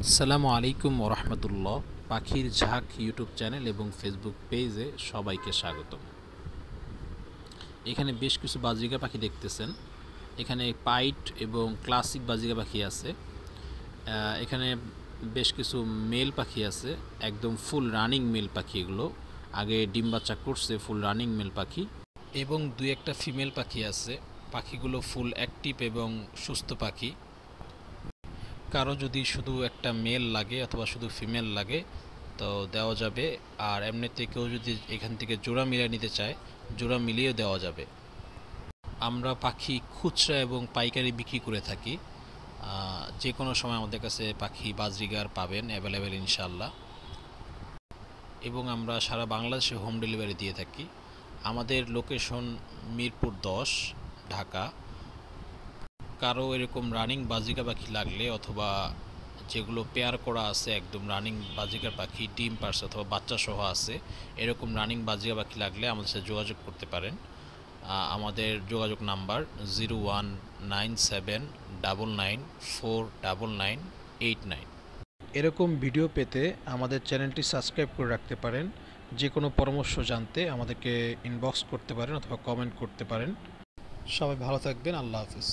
আসসালামু আলাইকুম ওরহমতুল্লাহ। পাখির ঝাঁক ইউটিউব চ্যানেল এবং ফেসবুক পেজে সবাইকে স্বাগতম। এখানে বেশ কিছু বাজরিকা পাখি দেখতেছেন। এখানে পাইট এবং ক্লাসিক বাজরিকা পাখি আছে। এখানে বেশ কিছু মেল পাখি আছে, একদম ফুল রানিং মেল পাখি। এগুলো আগে ডিম বাচ্চা করছে, ফুল রানিং মেল পাখি। এবং দুই একটা ফিমেল পাখি আছে। পাখিগুলো ফুল অ্যাক্টিভ এবং সুস্থ পাখি। কারো যদি শুধু একটা মেল লাগে অথবা শুধু ফিমেল লাগে তো দেওয়া যাবে, আর এমনিতে কেউ যদি এখান থেকে জোড়া মিলিয়ে নিতে চায় জোড়া মিলিয়ে দেওয়া যাবে। আমরা পাখি খুচরা এবং পাইকারি বিক্রি করে থাকি। যে কোনো সময় আমাদের কাছে পাখি বাজরিগার পাবেন অ্যাভেলেবেল ইনশাল্লাহ। এবং আমরা সারা বাংলাদেশে হোম ডেলিভারি দিয়ে থাকি। আমাদের লোকেশন মিরপুর 10, ঢাকা। কারো এরকম রানিং বাজিকা পাখি লাগলে অথবা যেগুলো পেয়ার করা আছে একদম রানিং বাজিকার পাখি, ডিম পারছে অথবা বাচ্চা সহ আছে, এরকম রানিং বাজিকা পাখি লাগলে আমাদের সাথে যোগাযোগ করতে পারেন। আমাদের যোগাযোগ নাম্বার 019799499989। এরকম ভিডিও পেতে আমাদের চ্যানেলটি সাবস্ক্রাইব করে রাখতে পারেন। যে কোনো পরামর্শ জানতে আমাদেরকে ইনবক্স করতে পারেন অথবা কমেন্ট করতে পারেন। সবাই ভালো থাকবেন। আল্লাহ হাফিজ।